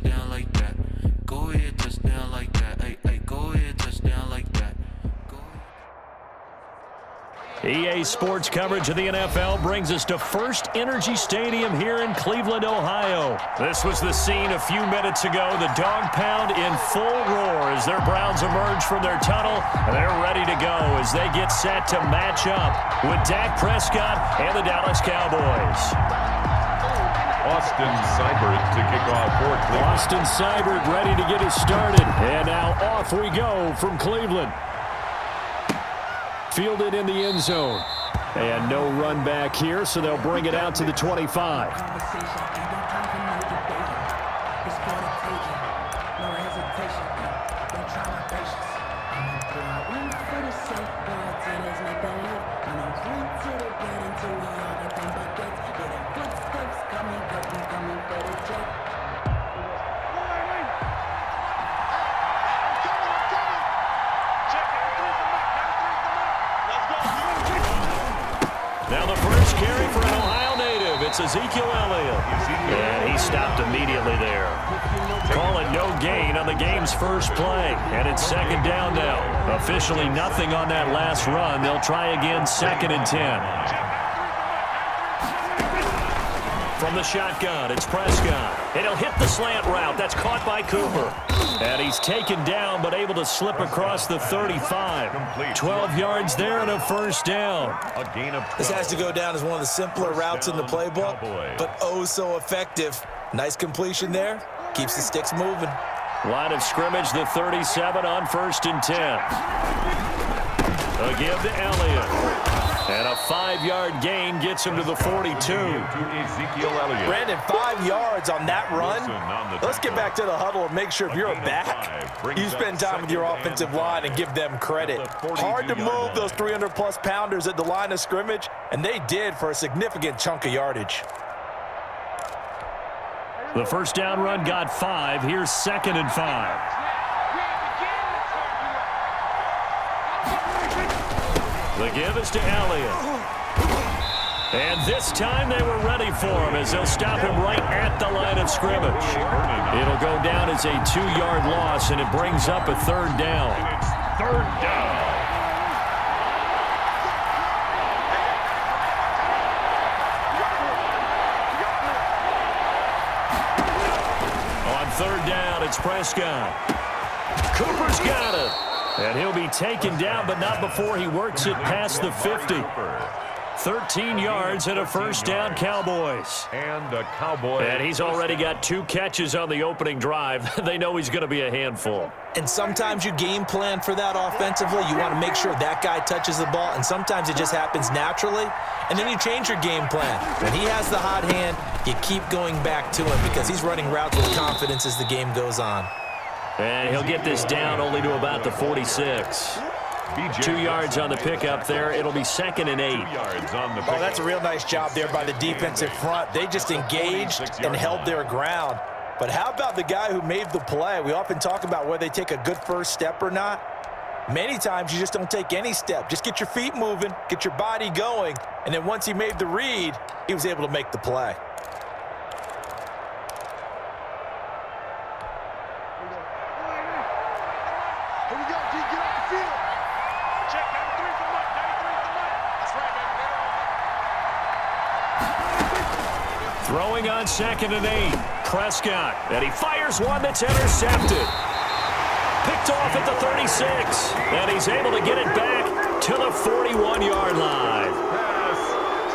touchdown like that. Go ahead, touchdown like that. Hey, hey, go ahead, touchdown like that. Go ahead. EA Sports coverage of the NFL brings us to First Energy Stadium here in Cleveland, Ohio. This was the scene a few minutes ago. The dog pound in full roar as their Browns emerge from their tunnel. They're ready to go as they get set to match up with Dak Prescott and the Dallas Cowboys. Austin Seibert to kick off for Cleveland. Austin Seibert ready to get us started. And now off we go from Cleveland. Fielded in the end zone. And no run back here, so they'll bring it out to the 25. Now the first carry for an Ohio native. It's Ezekiel Elliott. And he stopped immediately there. Call it no gain on the game's first play. And it's second down now. Officially nothing on that last run. They'll try again, 2nd and 10. From the shotgun, it's Prescott. And he'll hit the slant route. That's caught by Cooper. And he's taken down, but able to slip across the 35. 12 yards there and a first down. A gain of 12. This has to go down as one of the simpler routes in the playbook, but oh so effective. Nice completion there. Keeps the sticks moving. Line of scrimmage, the 37 on 1st and 10. A give to Elliott. And a 5-yard gain gets him to the 42. Ezekiel Elliott. Brandon, 5 yards on that run. Let's get back to the huddle and make sure if you're a back, you spend time with your offensive line and give them credit. Hard to move those 300-plus pounders at the line of scrimmage, and they did for a significant chunk of yardage. The first down run got 5. Here's 2nd and 5. The give is to Elliott. And this time they were ready for him as they'll stop him right at the line of scrimmage. It'll go down as a 2-yard loss, and it brings up a 3rd down. It's 3rd down. On 3rd down, it's Prescott. Cooper's got it. And he'll be taken down, but not before he works it past the 50. 13 yards and a first down, Cowboys. And he's already got 2 catches on the opening drive. They know he's going to be a handful. And sometimes you game plan for that offensively. You want to make sure that guy touches the ball, and sometimes it just happens naturally. And then you change your game plan. When he has the hot hand, you keep going back to him because he's running routes with confidence as the game goes on. And he'll get this down only to about the 46. 2 yards on the pickup there. It'll be 2nd and 8. Oh, that's a real nice job there by the defensive front. They just engaged and held their ground. But how about the guy who made the play? We often talk about whether they take a good first step or not. Many times you just don't take any step. Just get your feet moving, get your body going, and then once he made the read, he was able to make the play. Throwing on 2nd and 8. Prescott. And he fires one that's intercepted. Picked off at the 36. And he's able to get it back to the 41-yard line.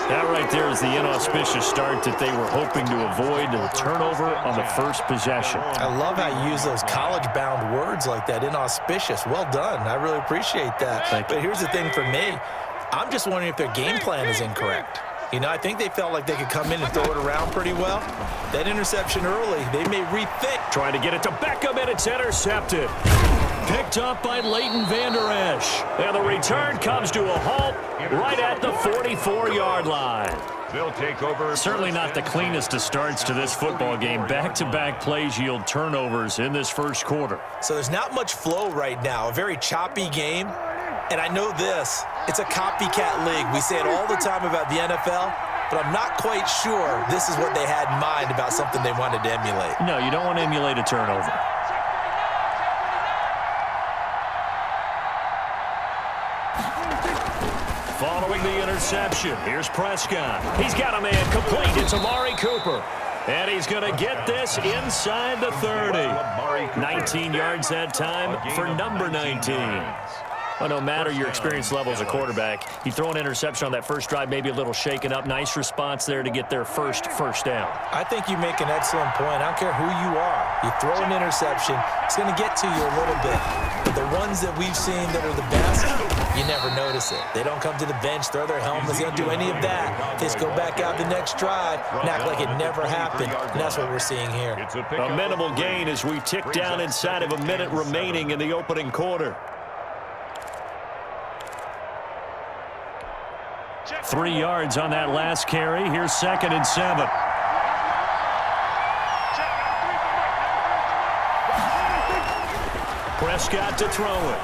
That right there is the inauspicious start that they were hoping to avoid, the turnover on the first possession. I love how you use those college-bound words like that, inauspicious. Well done. I really appreciate that. But here's the thing for me. I'm just wondering if their game plan is incorrect. You know, I think they felt like they could come in and throw it around pretty well. That interception early, they may rethink. Trying to get it to Beckham, and it's intercepted. Picked up by Leighton Vander Esch. And the return comes to a halt right at the 44-yard line. They'll take over. Certainly not the cleanest of starts to this football game. Back-to-back plays yield turnovers in this first quarter. So there's not much flow right now. A very choppy game. And I know this. It's a copycat league. We say it all the time about the NFL. but I'm not quite sure this is what they had in mind about something they wanted to emulate. No, you don't want to emulate a turnover. Following the interception, here's Prescott. He's got a man complete. It's Amari Cooper. And he's going to get this inside the 30. 19 yards that time for number 19. Well, no matter your experience level as a quarterback, you throw an interception on that first drive, maybe a little shaken up. Nice response there to get their first down. I think you make an excellent point. I don't care who you are. You throw an interception, it's going to get to you a little bit. But the ones that we've seen that are the best, you never notice it. They don't come to the bench, throw their helmets. They don't do any of that. They just go back out the next drive and act like it never happened. And that's what we're seeing here. A minimal gain as we tick down inside of a minute remaining in the opening quarter. 3 yards on that last carry. Here's 2nd and 7. Prescott to throw it.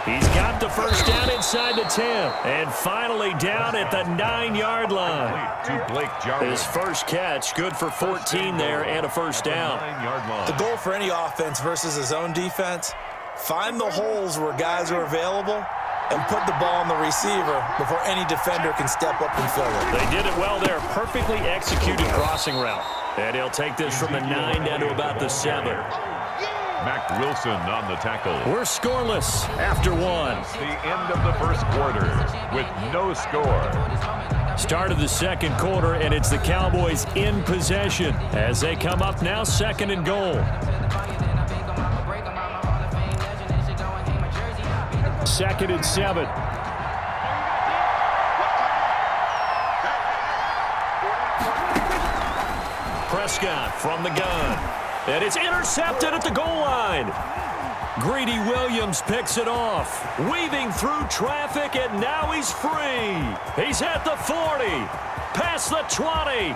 He's got the first down inside the 10. And finally down at the 9-yard line. To Blake Jarwin. His first catch, good for 14 there and a first down. The goal for any offense versus his own defense, find the holes where guys are available and put the ball on the receiver before any defender can step up and fill it. They did it well there. Perfectly executed crossing route. And he'll take this from the 9 down to about the 7. Mack Wilson on the tackle. We're scoreless after 1. The end of the first quarter with no score. Start of the second quarter, and it's the Cowboys in possession as they come up now 2nd and goal. 2nd and 7. Prescott from the gun. And it's intercepted at the goal line. Greedy Williams picks it off. Weaving through traffic, and now he's free. He's at the 40. Past the 20.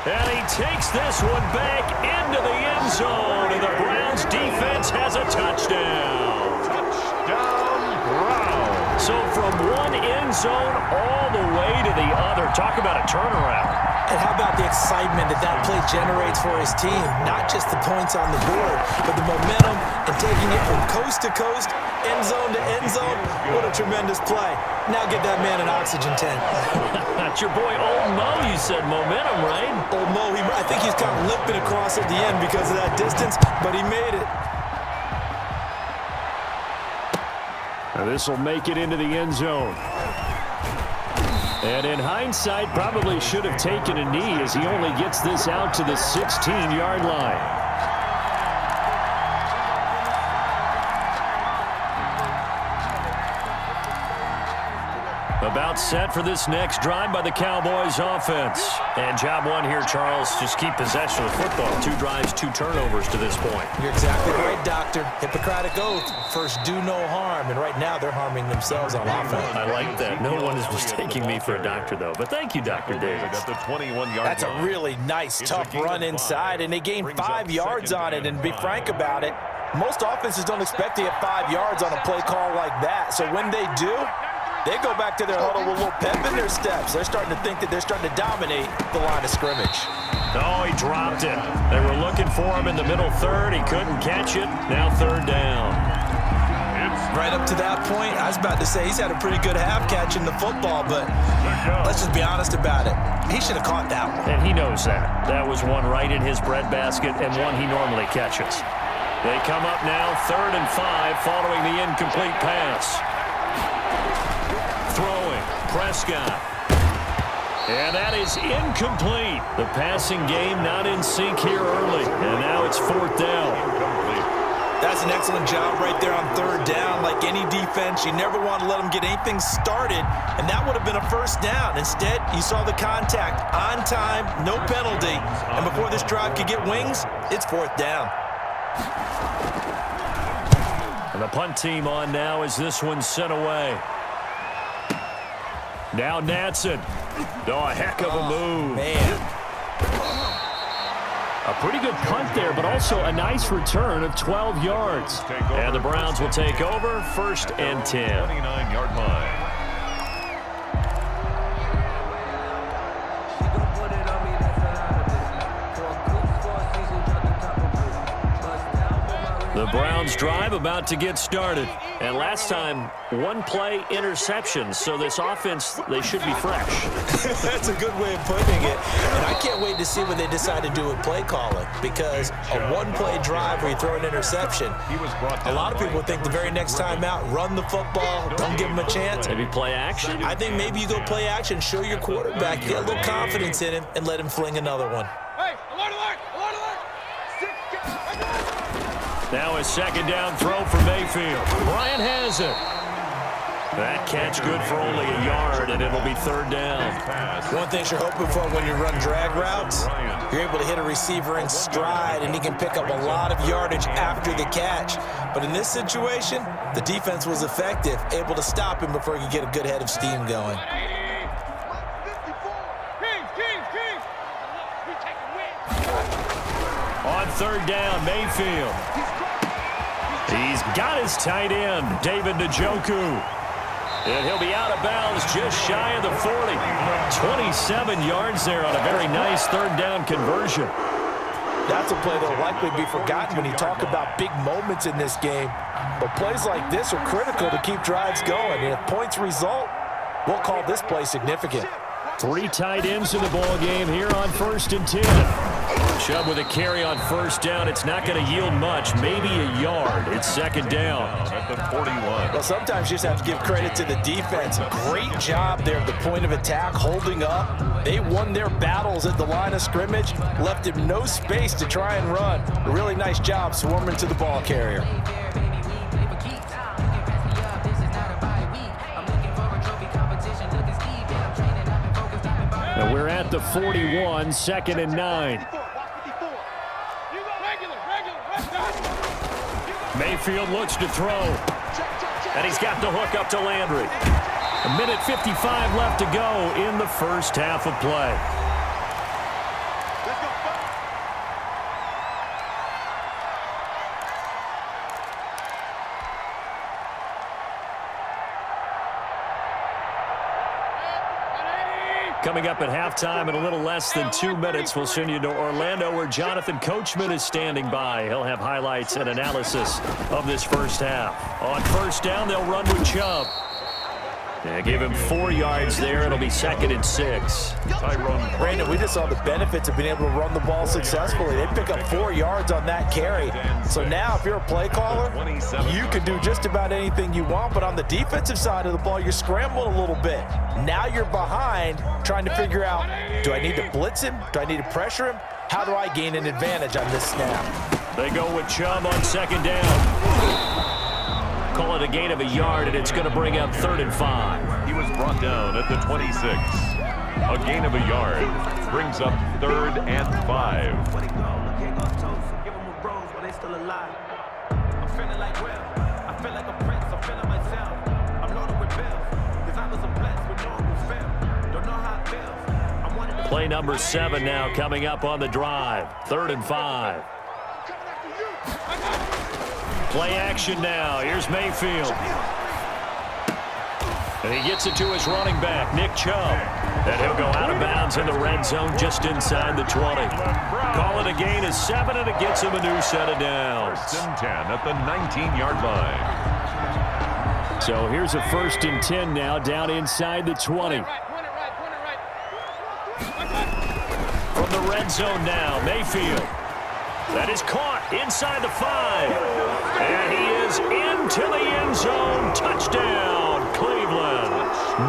And he takes this one back into the end zone. And the Browns defense has a touchdown. Touchdown, Browns. So from one end zone all the way to the other. Talk about a turnaround. And how about the excitement that that play generates for his team? Not just the points on the board, but the momentum and taking it from coast to coast, end zone to end zone. What a tremendous play. Now get that man an oxygen tent. That's your boy Old Mo, you said momentum, right? Old Mo, I think he's kind of limping across at the end because of that distance, but he made it. Now this will make it into the end zone. And in hindsight, probably should have taken a knee as he only gets this out to the 16-yard line. About set for this next drive by the Cowboys offense. And job one here, Charles, just keep possession of the football. 2 drives, 2 turnovers to this point. You're exactly right, Doctor. Hippocratic oath. First, do no harm. And right now, they're harming themselves on offense. I like that. No one is mistaking me for a doctor, though. But thank you, Dr. Davis. At the 21-yard That's a really nice, tough run inside, and they gained 5 yards on it. And to be frank about it, most offenses don't expect to get 5 yards on a play call like that. So when they do, they go back to their huddle with a little pep in their steps. They're starting to think that they're starting to dominate the line of scrimmage. Oh, he dropped it. They were looking for him in the middle third. He couldn't catch it. Now 3rd down. Right up to that point, I was about to say he's had a pretty good half catching the football, but let's just be honest about it. He should have caught that one. And he knows that. That was one right in his breadbasket and one he normally catches. They come up now 3rd and 5 following the incomplete pass. Throwing, Prescott. And that is incomplete. The passing game not in sync here early. And now it's 4th down. That's an excellent job right there on 3rd down. Like any defense, you never want to let them get anything started, and that would have been a 1st down. Instead, you saw the contact on time, no penalty, and before this drive could get wings, it's 4th down. And the punt team on now as this one's sent away. Now Natson. Oh, a heck of a move. Man. A pretty good punt there, but also a nice return of 12 yards. And the Browns will take over 1st and 10. 29-yard line. The Browns drive about to get started. And last time, one-play interception. So this offense, they should be fresh. That's a good way of putting it. And I can't wait to see what they decide to do with play calling, because a one-play drive where you throw an interception, a lot of people think the very next time out, run the football, don't give them a chance. Maybe play action? I think maybe you go play action, show your quarterback, get a little confidence in him, and let him fling another one. Hey, alert, alert, alert, alert. Now a second down throw for Mayfield. Bryant has it. That catch good for only a yard, and it'll be third down. One thing you're hoping for when you run drag routes, you're able to hit a receiver in stride, and he can pick up a lot of yardage after the catch. But in this situation, the defense was effective, able to stop him before he could get a good head of steam going. On third down, Mayfield. He's got his tight end, David Njoku. And he'll be out of bounds just shy of the 40. 27 yards there on a very nice third down conversion. That's a play that will likely be forgotten when you talk about big moments in this game. But plays like this are critical to keep drives going. And if points result, we'll call this play significant. 3 tight ends in the ball game here on 1st and 10. Chubb with a carry on first down. It's not going to yield much, maybe a yard. It's second down. At the 41. Well, sometimes you just have to give credit to the defense. Great job there at the point of attack, holding up. They won their battles at the line of scrimmage, left him no space to try and run. A really nice job swarming to the ball carrier. And we're at the 41, 2nd and 9. Mayfield looks to throw. And he's got the hook up to Landry. 1:55 left to go in the first half of play. Coming up at halftime in a little less than 2 minutes, we'll send you to Orlando where Jonathan Coachman is standing by. He'll have highlights and analysis of this first half. On first down, they'll run with Chubb. Yeah, give him 4 yards there. It'll be 2nd and 6. Brandon, we just saw the benefits of being able to run the ball successfully. They pick up 4 yards on that carry. So now if you're a play caller, you can do just about anything you want. But on the defensive side of the ball, you're scrambling a little bit. Now you're behind, trying to figure out, do I need to blitz him? Do I need to pressure him? How do I gain an advantage on this snap? They go with Chubb on second down. Call it a gain of a yard, and it's going to bring up 3rd and 5. He was brought down at the 26. A gain of a yard brings up 3rd and 5. Play number 7 now coming up on the drive. 3rd and 5. Play action now. Here's Mayfield. And he gets it to his running back, Nick Chubb. And he'll go out of bounds in the red zone just inside the 20. Call it a gain of 7, and it gets him a new set of downs. 1st and 10 at the 19-yard line. So here's a 1st and 10 now down inside the 20. From the red zone now, Mayfield. That is caught inside the 5. And he is into the end zone. Touchdown, Cleveland.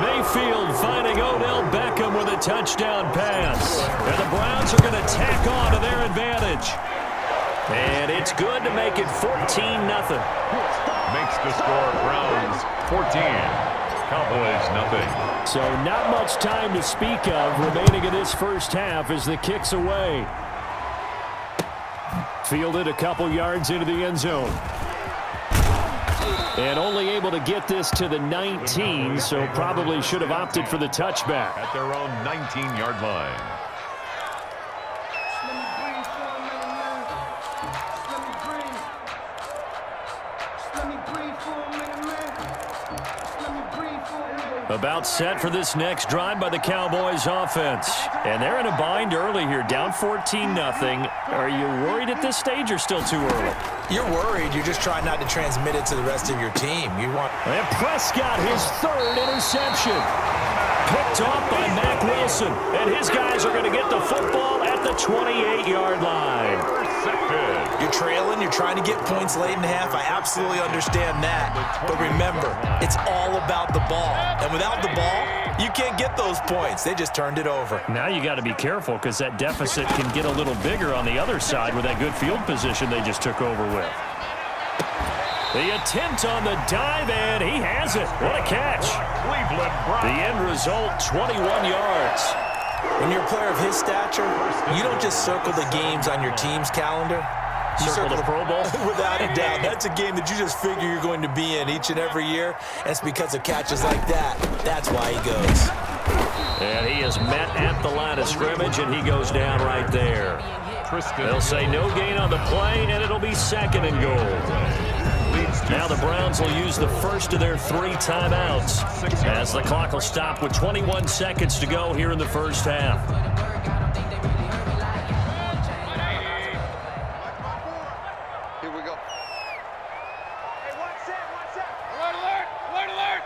Mayfield finding Odell Beckham with a touchdown pass. And the Browns are going to tack on to their advantage. And it's good to make it 14-0. Makes the score Browns 14. Cowboys nothing. So not much time to speak of remaining in this first half as the kick's away. Fielded a couple yards into the end zone. And only able to get this to the 19, so probably should have opted for the touchback. At their own 19-yard line. About set for this next drive by the Cowboys offense. And they're in a bind early here, down 14-0. Are you worried at this stage or still too early? You're worried. You're just trying not to transmit it to the rest of your team. And Prescott, his third interception. Picked off by Mack Wilson. And his guys are going to get the football at the 28-yard line. You're trailing. You're trying to get points late in the half. I absolutely understand that. But remember, it's all about the ball. And without the ball, you can't get those points. They just turned it over. Now you got to be careful because that deficit can get a little bigger on the other side with that good field position they just took over with. The attempt on the dive, and he has it. What a catch. The end result, 21 yards. When you're a player of his stature, you don't just circle the games on your team's calendar. You circle the Pro Bowl? Without a doubt. That's a game that you just figure you're going to be in each and every year. And it's because of catches like that. That's why he goes. And he is met at the line of scrimmage, and he goes down right there. They'll say no gain on the play, and it'll be second and goal. Now the Browns will use the first of their 3 timeouts as the clock will stop with 21 seconds to go here in the first half. Here we go. Hey, one set. Alert, alert.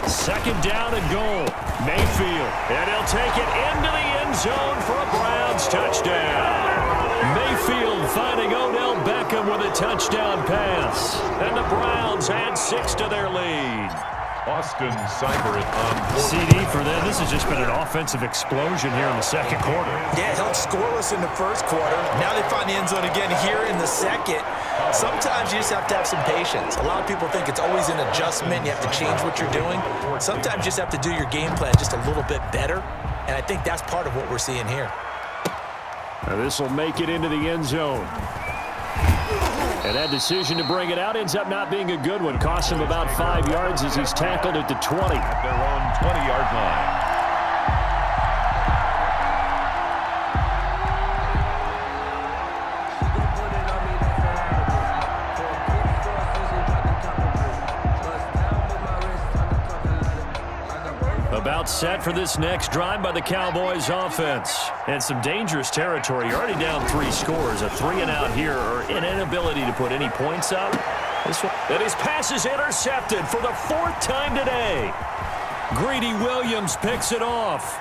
Second down and goal. Mayfield, and he'll take it into the end zone for a Browns touchdown. Mayfield finding Odell Beckham with a touchdown pass. And the Browns add 6 to their lead. Austin Seibert on CD for them. This has just been an offensive explosion here in the second quarter. Yeah, held scoreless in the first quarter. Now they find the end zone again here in the second. Sometimes you just have to have some patience. A lot of people think it's always an adjustment. You have to change what you're doing. Sometimes you just have to do your game plan just a little bit better. And I think that's part of what we're seeing here. Now this will make it into the end zone. And that decision to bring it out ends up not being a good one. Costs him about 5 yards as he's tackled at the 20. at their own 20-yard line. About set for this next drive by the Cowboys offense. And some dangerous territory. You're already down 3 scores. A 3-and-out here, or an inability to put any points up. And his pass is intercepted for the 4th time today. Greedy Williams picks it off.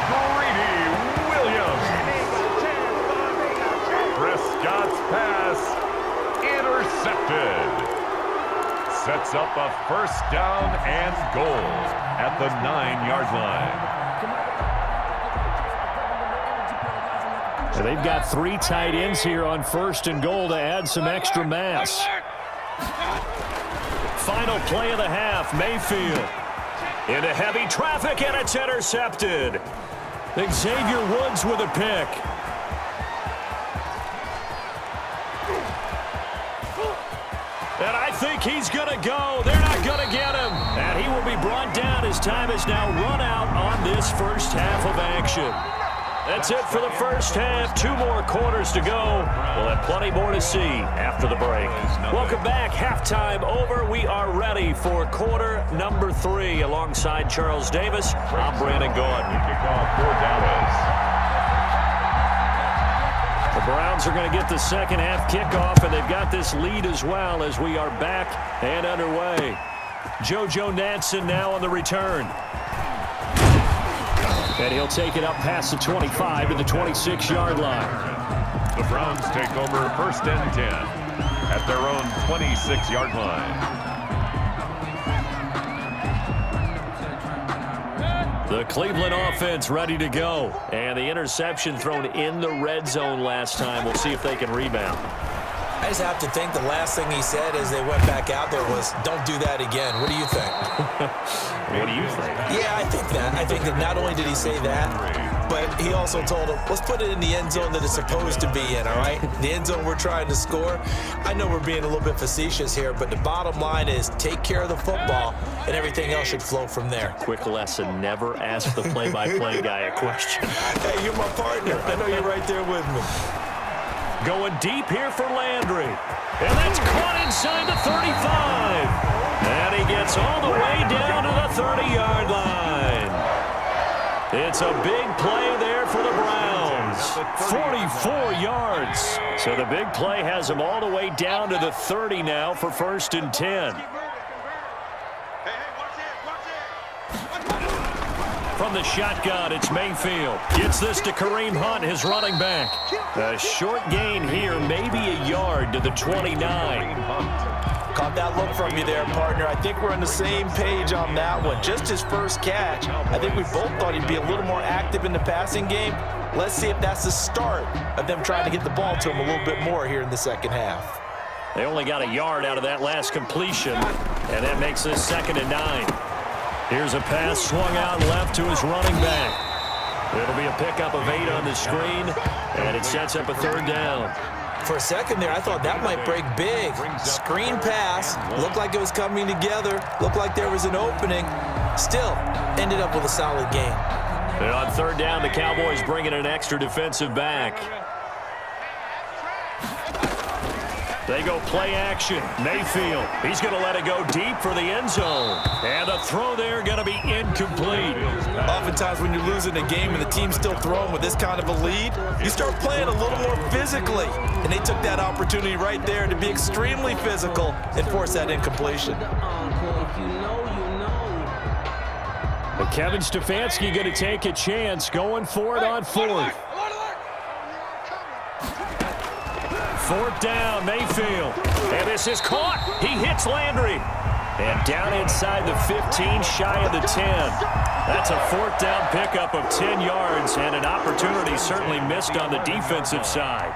Greedy Williams. Prescott's pass intercepted. Sets up a first down and goal at the 9-yard line. And they've got 3 tight ends here on first and goal to add some extra mass. Final play of the half, Mayfield. Into heavy traffic, and it's intercepted. Xavier Woods with a pick. And I think he's going to go. They're not going to get him. And he will be brought down. His time is now run out on this first half of action. That's it for the first half. 2 more quarters to go. We'll have plenty more to see after the break. Welcome back. Halftime over. We are ready for quarter number 3. Alongside Charles Davis, I'm Brandon Gaudin. Kickoff for Dallas. The Browns are going to get the second half kickoff, and they've got this lead as well as we are back and underway. JoJo Natson now on the return. And he'll take it up past the 25 to the 26-yard line. The Browns take over first and 10 at their own 26-yard line. The Cleveland offense ready to go. And the interception thrown in the red zone last time. We'll see if they can rebound. I just have to think the last thing he said as they went back out there was, don't do that again. What do you think? What do you think? Yeah, I think that. I think that not only did he say that, but he also told him, let's put it in the end zone that it's supposed to be in, all right? The end zone we're trying to score. I know we're being a little bit facetious here, but the bottom line is take care of the football, and everything else should flow from there. Quick lesson, never ask the play-by-play guy a question. Hey, you're my partner. I know you're right there with me. Going deep here for Landry. And that's caught inside the 35. And he gets all the way down to the 30-yard line. It's a big play there for the Browns. 44 yards. So the big play has him all the way down to the 30 now for 1st and 10. From the shotgun, it's Mayfield. Gets this to Kareem Hunt, his running back. A short gain here, maybe a yard to the 29. Caught that look from you there, partner. I think we're on the same page on that one. Just his first catch. I think we both thought he'd be a little more active in the passing game. Let's see if that's the start of them trying to get the ball to him a little bit more here in the second half. They only got a yard out of that last completion, and that makes this 2nd and 9. Here's a pass swung out left to his running back. It'll be a pickup of 8 on the screen, and it sets up a 3rd down. For a second there, I thought that might break big. Screen pass, looked like it was coming together, looked like there was an opening. Still, ended up with a solid game. And on 3rd down, the Cowboys bring in an extra defensive back. They go play action. Mayfield, he's going to let it go deep for the end zone. And the throw there going to be incomplete. Oftentimes when you're losing a game and the team's still throwing with this kind of a lead, you start playing a little more physically. And they took that opportunity right there to be extremely physical and force that incompletion. But Kevin Stefanski going to take a chance going for it on 4th. 4th down, Mayfield. And this is caught. He hits Landry. And down inside the 15, shy of the 10. That's a 4th down pickup of 10 yards and an opportunity certainly missed on the defensive side.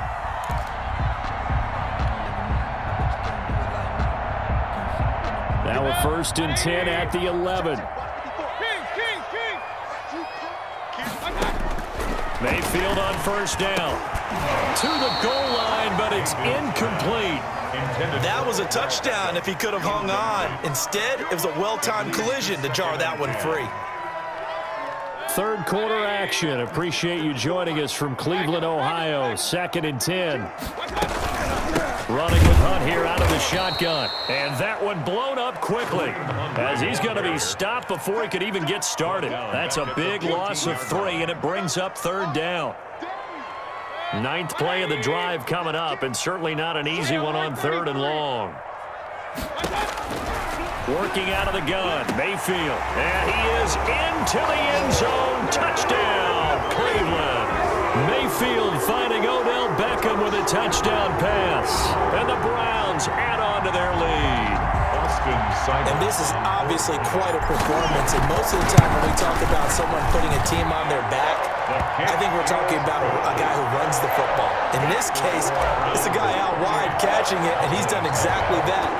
Now a 1st and 10 at the 11. Mayfield on 1st down. To the goal line, but it's incomplete. That was a touchdown if he could have hung on. Instead, it was a well-timed collision to jar that one free. 3rd quarter action. Appreciate you joining us from Cleveland, Ohio. 2nd and 10. Running with Hunt here out of the shotgun. And that one blown up quickly as he's going to be stopped before he could even get started. That's a big loss of 3, and it brings up 3rd down. 9th play of the drive coming up, and certainly not an easy one on 3rd and long. Working out of the gun, Mayfield. And he is into the end zone. Touchdown, Cleveland. Mayfield finding Odell Beckham with a touchdown pass. And the Browns add on to their lead. And this is obviously quite a performance. And most of the time when we talk about someone putting a team on their back, I think we're talking about a guy who runs the football. In this case, it's a guy out wide catching it, and he's done exactly that.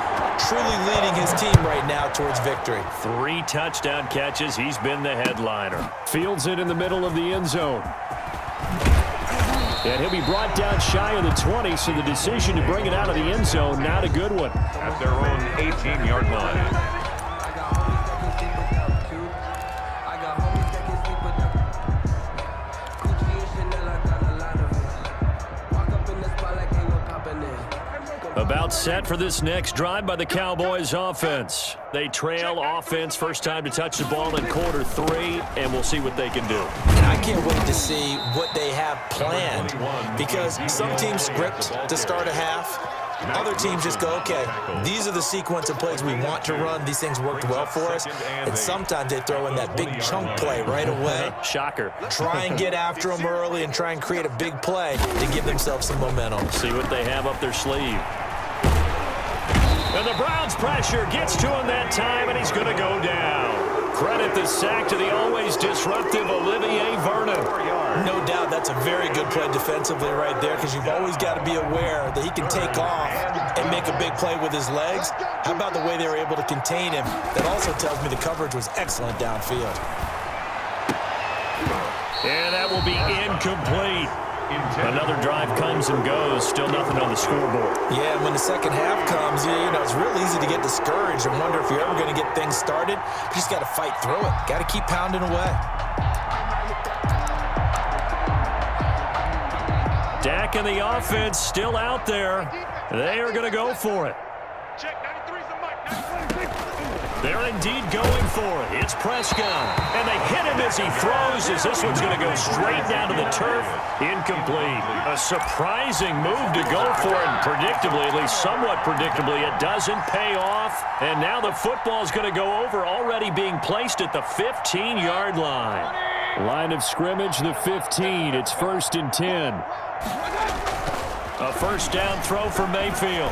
Truly leading his team right now towards victory. 3 touchdown catches. He's been the headliner. Fields it in the middle of the end zone. And he'll be brought down shy of the 20, so the decision to bring it out of the end zone, not a good one. At their own 18-yard line. About set for this next drive by the Cowboys offense. They trail offense, first time to touch the ball in quarter 3, and we'll see what they can do. And I can't wait to see what they have planned, because some teams script to start a half. Other teams just go, okay, these are the sequence of plays we want to run. These things worked well for us. And sometimes they throw in that big chunk play right away. Shocker. Try and get after them early and try and create a big play to give themselves some momentum. See what they have up their sleeve. And the Browns pressure gets to him that time, and he's going to go down. Credit the sack to the always disruptive Olivier Vernon. No doubt that's a very good play defensively right there, because you've always got to be aware that he can take off and make a big play with his legs. How about the way they were able to contain him? That also tells me the coverage was excellent downfield. And that will be incomplete. Another drive comes and goes. Still nothing on the scoreboard. Yeah, when the second half comes, you know, it's real easy to get discouraged and wonder if you're ever going to get things started. You just got to fight through it. Got to keep pounding away. Dak quarterback and the offense still out there. They are going to go for it. They're indeed going for it. It's Prescott. And they hit him as he throws, as this one's going to go straight down to the turf. Incomplete. A surprising move to go for it. And predictably, at least somewhat predictably, it doesn't pay off. And now the football is going to go over, already being placed at the 15-yard line. Line of scrimmage, the 15. It's 1st and 10. A first down throw for Mayfield.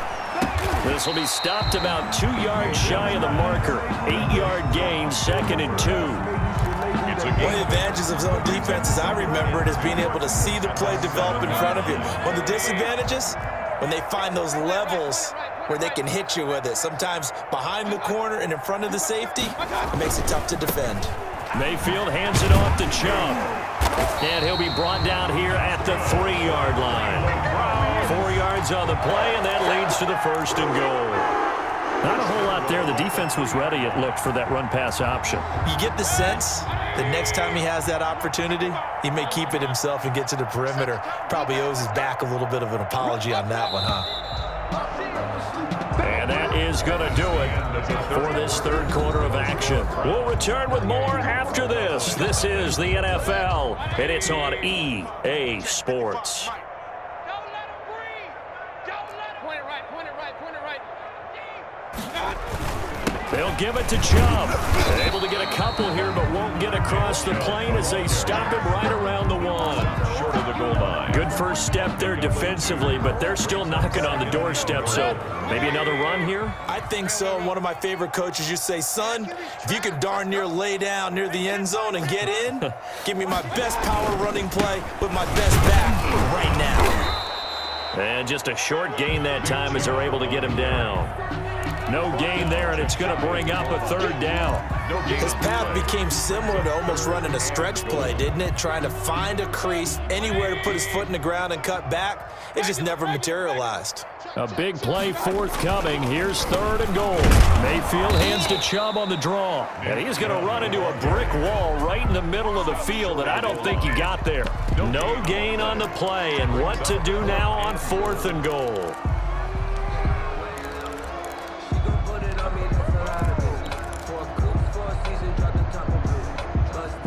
This will be stopped about 2 yards shy of the marker. 8-yard gain, 2nd and 2. One of the advantages of zone defense, as I remember it, is being able to see the play develop in front of you. One of the disadvantages, when they find those levels where they can hit you with it, sometimes behind the corner and in front of the safety, it makes it tough to defend. Mayfield hands it off to Chubb. And he'll be brought down here at the 3-yard line. 4 yards on the play, and that leads to the 1st and goal. Not a whole lot there. The defense was ready, it looked, for that run-pass option. You get the sense that next time he has that opportunity, he may keep it himself and get to the perimeter. Probably owes his back a little bit of an apology on that one, huh? And that is going to do it for this 3rd quarter of action. We'll return with more after this. This is the NFL, and it's on EA Sports. They'll give it to Chubb. Able to get a couple here, but won't get across the plane as they stop him right around the 1. Short of the goal line. Good first step there defensively, but they're still knocking on the doorstep, so maybe another run here? I think so. One of my favorite coaches used to say, son, if you can darn near lay down near the end zone and get in, give me my best power running play with my best back right now. And just a short gain that time as they're able to get him down. No gain there, and it's going to bring up a 3rd down. His path became similar to almost running a stretch play, didn't it? Trying to find a crease, anywhere to put his foot in the ground and cut back. It just never materialized. A big play forthcoming. Here's 3rd and goal. Mayfield hands to Chubb on the draw. And he's going to run into a brick wall right in the middle of the field, and I don't think he got there. No gain on the play, and what to do now on 4th and goal.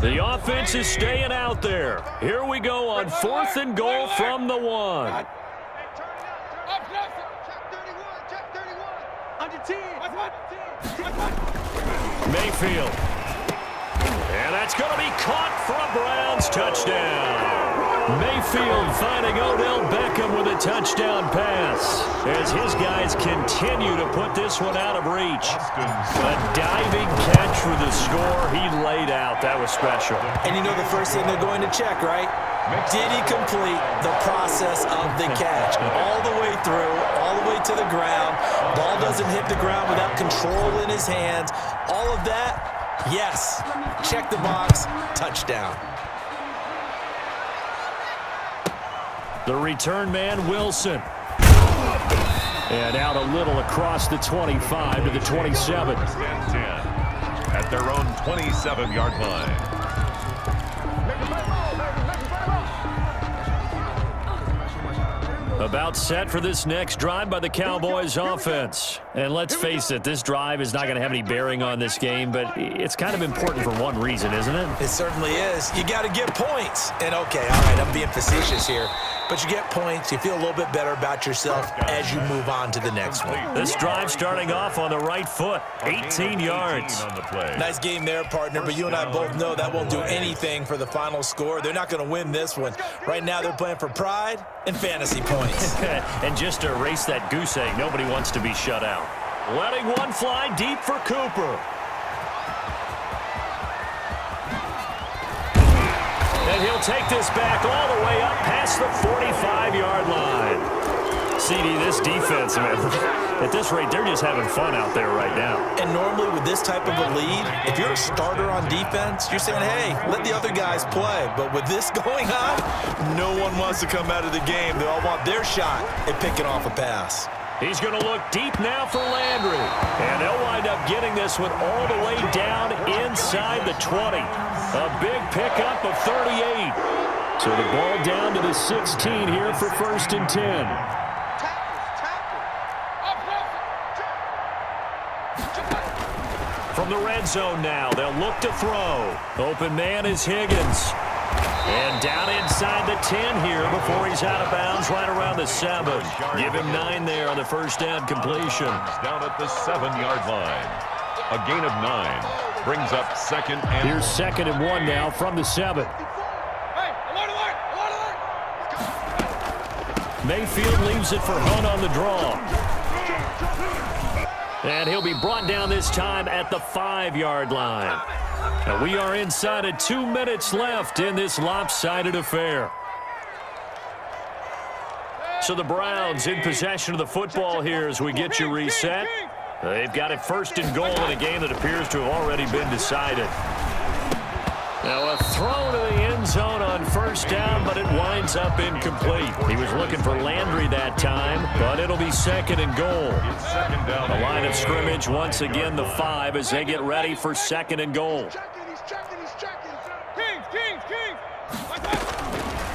The offense is staying out there. Here we go on 4th and goal from the 1. Mayfield. And that's going to be caught for a Browns touchdown. Mayfield finding Odell Beckham with a touchdown pass as his guys continue to put this one out of reach. A diving catch for the score. He laid out. That was special. And you know the first thing they're going to check, right? Did he complete the process of the catch? All the way through, all the way to the ground. Ball doesn't hit the ground without control in his hands. All of that, yes. Check the box. Touchdown. The return man, Wilson. And out a little across the 25 to the 27. 10 at their own 27-yard line. About set for this next drive by the Cowboys offense. And let's face it, this drive is not going to have any bearing on this game, but it's kind of important for one reason, isn't it? It certainly is. You got to get points. And okay, all right, I'm being facetious here. But you get points, you feel a little bit better about yourself as you move on to the next one. This drive starting off on the right foot, 18 yards. On the play. Nice game there, partner, but you and I both know that won't do anything for the final score. They're not going to win this one. Right now they're playing for pride and fantasy points. And just to erase that goose egg, nobody wants to be shut out. Letting one fly deep for Cooper. And he'll take this back all the way up past the 45-yard line. CD, this defense, man, at this rate, they're just having fun out there right now. And normally with this type of a lead, if you're a starter on defense, you're saying, hey, let the other guys play. But with this going on, no one wants to come out of the game. They all want their shot at picking off a pass. He's going to look deep now for Landry. And they'll wind up getting this one all the way down inside the 20. A big pickup of 38. So the ball down to the 16 here for 1st and 10. From the red zone now, they'll look to throw. Open man is Higgins. And down inside the 10 here before he's out of bounds right around the 7. Give him 9 there on the first down completion. Down at the 7-yard line. A gain of 9 brings up 2nd and... Here's 2nd and 1 now from the 7. Mayfield leaves it for Hunt on the draw. And he'll be brought down this time at the 5-yard line. And we are inside of 2 minutes left in this lopsided affair. So the Browns in possession of the football here as we get you reset. They've got it 1st and goal in a game that appears to have already been decided. Now a throw to the end zone on 1st down, but it winds up incomplete. He was looking for Landry that time, but it'll be 2nd and goal. The line of scrimmage once again the 5 as they get ready for 2nd and goal.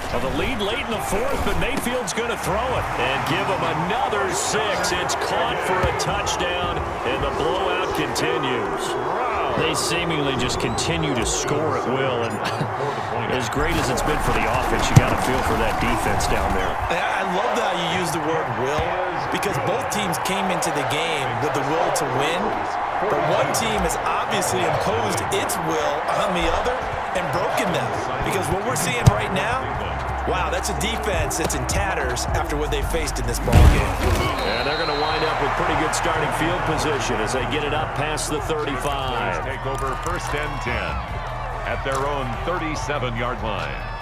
Well, the lead late in the 4th, but Mayfield's going to throw it and give him another 6. It's caught for a touchdown, and the blowout continues. They seemingly just continue to score at will, and as great as it's been for the offense, you got to feel for that defense down there. I love how you use the word will, because both teams came into the game with the will to win, but one team has obviously imposed its will on the other and broken them, because what we're seeing right now, wow, that's a defense that's in tatters after what they faced in this ballgame. And they're going to wind up with pretty good starting field position as they get it up past the 35. Take over 1st and 10 at their own 37-yard line.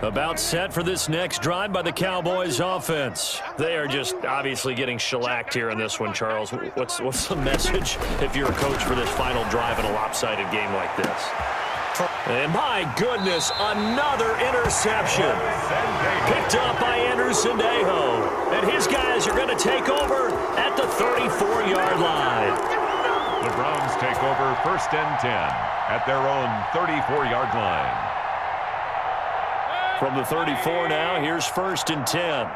About set for this next drive by the Cowboys offense. They are just obviously getting shellacked here in this one, Charles. What's the message if you're a coach for this final drive in a lopsided game like this? And my goodness, another interception. Picked up by Andrew Sendejo. And his guys are going to take over at the 34-yard line. The Browns take over 1st and 10 at their own 34-yard line. From the 34 now, here's 1st and 10.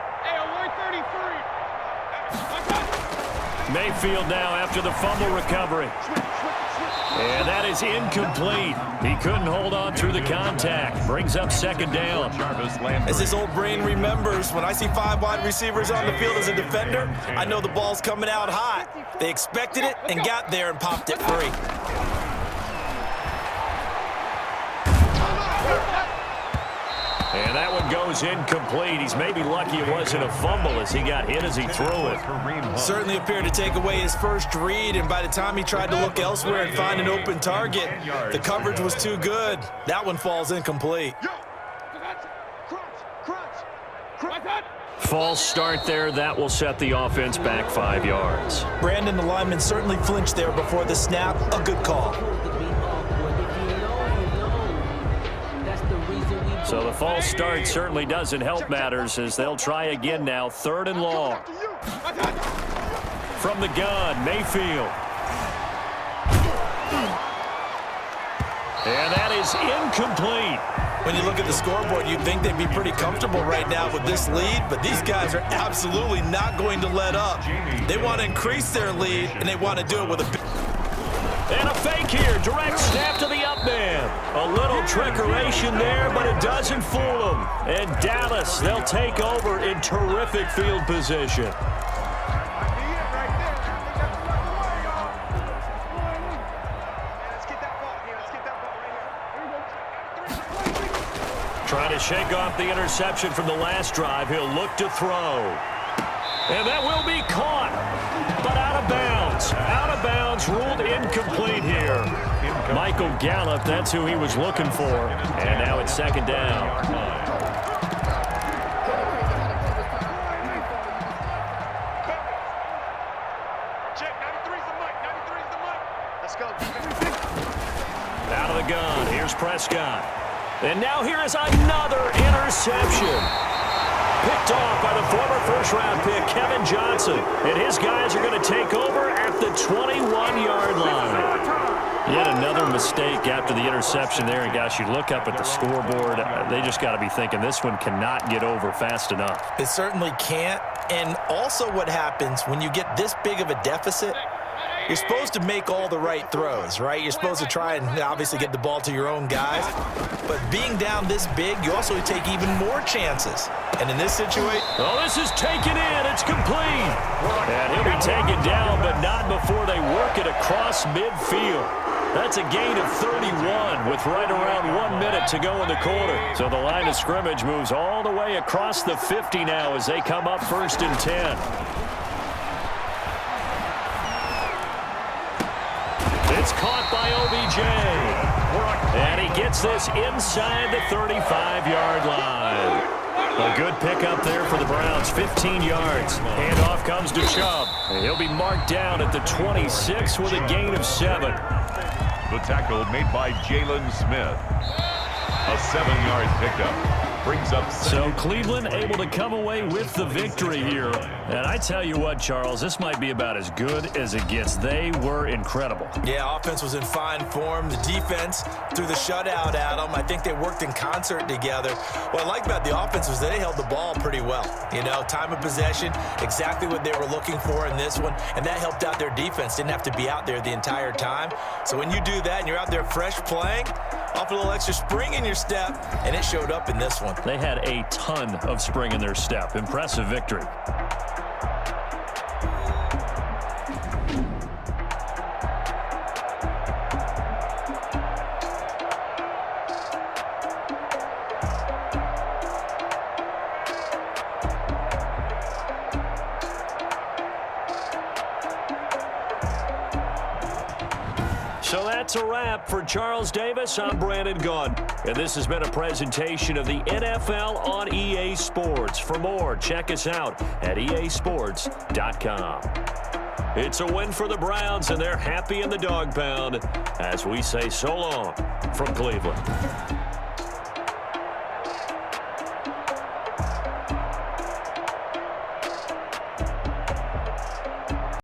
Mayfield now after the fumble recovery. And that is incomplete. He couldn't hold on through the contact. Brings up 2nd down. As this old brain remembers, when I see 5 wide receivers on the field as a defender, I know the ball's coming out hot. They expected it and got there and popped it free. And that one goes incomplete. He's maybe lucky it wasn't a fumble as he got hit as he threw it. Certainly appeared to take away his first read, and by the time he tried to look elsewhere and find an open target, the coverage was too good. That one falls incomplete. False start there. That will set the offense back 5 yards. Brandon, the lineman, certainly flinched there before the snap. A good call. So the false start certainly doesn't help matters as they'll try again now. 3rd and long. From the gun, Mayfield. And that is incomplete. When you look at the scoreboard, you'd think they'd be pretty comfortable right now with this lead, but these guys are absolutely not going to let up. They want to increase their lead, and they want to do it with a big... And a fake here. Direct snap to the up man. A little trickeration there, but it doesn't fool them. And Dallas, they'll take over in terrific field position. Trying to shake off the interception from the last drive. He'll look to throw. And that will be caught, but out of bounds. Out of bounds, ruled incomplete here. Michael Gallup, that's who he was looking for. And now it's 2nd down. Check, 93's the mic, 93's the mic. Let's go, defense. Out of the gun, here's Prescott. And now here is another interception. picked off by the former first-round pick, Kevin Johnson. And his guys are going to take over at the 21-yard line. Yet another mistake after the interception there. And, gosh, you look up at the scoreboard, they just got to be thinking this one cannot get over fast enough. It certainly can't. And also what happens when you get this big of a deficit, you're supposed to make all the right throws, right? You're supposed to try and obviously get the ball to your own guys. But being down this big, you also take even more chances. And in this situation... Oh, this is taken in. It's complete. And he'll be taken down, but not before they work it across midfield. That's a gain of 31 with right around 1 minute to go in the quarter. So the line of scrimmage moves all the way across the 50 now as they come up 1st and 10. It's caught by OBJ. And he gets this inside the 35-yard line. A good pickup there for the Browns, 15 yards. Handoff comes to Chubb. And he'll be marked down at the 26 with a gain of 7. The tackle made by Jalen Smith. A 7-yard pickup. Brings up... So Cleveland able to come away with the victory here. And I tell you what, Charles, this might be about as good as it gets. They were incredible. Yeah, offense was in fine form. The defense threw the shutout at them. I think they worked in concert together. What I like about the offense was they held the ball pretty well. You know, time of possession, exactly what they were looking for in this one. And that helped out their defense. Didn't have to be out there the entire time. So when you do that and you're out there fresh playing, off a little extra spring in your step, and it showed up in this one. They had a ton of spring in their step. Impressive victory. So that's a wrap for Charles Davis. I'm Brandon Gunn. And this has been a presentation of the NFL on EA Sports. For more, check us out at easports.com. It's a win for the Browns, and they're happy in the dog pound as we say so long from Cleveland.